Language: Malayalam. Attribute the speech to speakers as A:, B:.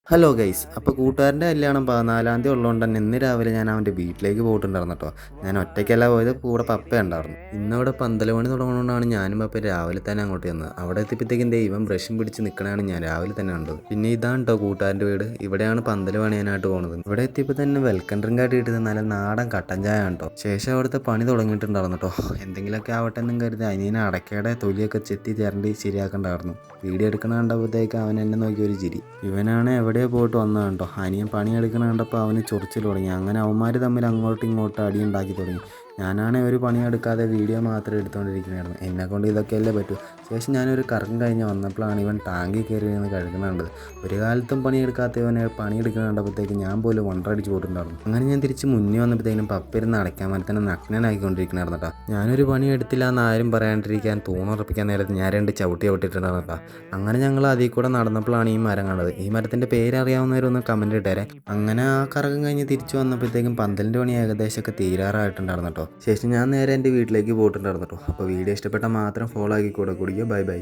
A: ഹലോ ഗൈസ്, അപ്പോൾ കൂട്ടുകാരൻ്റെ കല്യാണം 14-ാം തീയതി ഉള്ളതുകൊണ്ട് തന്നെ ഇന്ന് രാവിലെ ഞാൻ അവൻ്റെ വീട്ടിലേക്ക് പോയിട്ടുണ്ടായിരുന്നു കേട്ടോ. ഞാൻ ഒറ്റയ്ക്കല്ല പോയത്, കൂടെ പപ്പ ഉണ്ടായിരുന്നു. ഇന്നവിടെ പന്തൽ പണി തുടങ്ങുന്നതുകൊണ്ടാണ് ഞാനും പപ്പ രാവിലെ തന്നെ അങ്ങോട്ട് ചെന്നത്. അവിടെ എത്തിയപ്പോഴത്തേക്കും ഇവൻ ബ്രഷും പിടിച്ച് നിൽക്കണതാണ് ഞാൻ രാവിലെ തന്നെ കണ്ടത്. പിന്നെ ഇതാണ് കേട്ടോ കൂട്ടുകാരൻ്റെ വീട്. ഇവിടെയാണ് പന്തൽ പണിയാനായിട്ട് പോകുന്നത്. ഇവിടെ എത്തിയപ്പോൾ തന്നെ വെൽക്കം ഡ്രിങ്ക് ആയിട്ട് കിട്ടുന്ന നല്ല നാടൻ കട്ടൻ ചായ കേട്ടോ. ശേഷം അവിടുത്തെ പണി തുടങ്ങിയിട്ടുണ്ടായിരുന്നു കേട്ടോ. എന്തെങ്കിലുമൊക്കെ ആവട്ടെ എന്നും കരുതി അനിയനെ അടക്കയുടെ തൊലിയൊക്കെ ചെത്തി ചിരണ്ടി ശരിയാക്കണ്ടായിരുന്നു. വീഡിയോ എടുക്കണ കണ്ടപ്പോഴത്തേക്ക് അവൻ എന്നെ നോക്കി ഒരു ചിരി. ഇവനാണ് എവിടെയോ പോയിട്ട് വന്നത് കേട്ടോ. അനിയൻ പണിയെടുക്കണ കണ്ടപ്പോൾ അവന് ചൊറിച്ചിൽ തുടങ്ങി. അങ്ങനെ അവന്മാർ തമ്മിൽ അങ്ങോട്ടും ഇങ്ങോട്ടും അടി ഉണ്ടാക്കി തുടങ്ങി. ഞാനാണെങ്കിൽ ഒരു പണിയെടുക്കാതെ വീഡിയോ മാത്രം എടുത്തുകൊണ്ടിരിക്കുകയായിരുന്നു. എന്നെക്കൊണ്ട് ഇതൊക്കെയല്ലേ പറ്റൂ. ശേഷം ഞാനൊരു കറക്കം കഴിഞ്ഞ് വന്നപ്പോഴാണ് ഇവൻ ടാങ്കിൽ കയറി നിന്ന് കഴുകുന്നുണ്ടത്. ഒരു കാലത്തും പണിയെടുക്കാത്ത ഇവനെ പണിയെടുക്കുന്ന കണ്ടപ്പോഴത്തേക്ക് ഞാൻ പോലും വണ്ടടിച്ച് പോയിട്ടുണ്ടായിരുന്നു. അങ്ങനെ ഞാൻ തിരിച്ച് മുന്നേ വന്നപ്പോഴത്തേക്കും പപ്പയിരുന്ന് അടയ്ക്കാൻ വേണ്ടി തന്നെ നഗ്നനായിക്കൊണ്ടിരിക്കണായിരുന്നു കേട്ടോ. ഞാനൊരു പണി എടുത്തില്ല എന്ന് ആരും പറയാണ്ടിരിക്കാൻ തൂണുറപ്പിക്കാൻ നേരത്ത് ഞാൻ 2 ചവിട്ടി ചവിട്ടിയിട്ടുണ്ടായിരുന്നു കേട്ടോ. അങ്ങനെ ഞങ്ങൾ അതിൽ കൂടെ നടന്നപ്പോഴാണ് ഈ മരം കണ്ടത്. ഈ മരത്തിൻ്റെ പേരറിയാവുന്നവരൊന്ന് കമൻറ്റ് ഇട്ടേരെ. അങ്ങനെ ആ കറക്കം കഴിഞ്ഞ് തിരിച്ചു വന്നപ്പോഴത്തേക്കും പന്തലിൻ്റെ പണി ഏകദേശമൊക്കെ തീരാറായിട്ടുണ്ടായിരുന്നു കേട്ടോ. ശേഷം ഞാൻ നേരെ എൻ്റെ വീട്ടിലേക്ക് പോയിട്ടുണ്ടായിരുന്നു കേട്ടോ. അപ്പോൾ വീഡിയോ ഇഷ്ടപ്പെട്ടാൽ മാത്രം ഫോളോ ആക്കി കൂടെ കുടിക്കുക. Bye bye.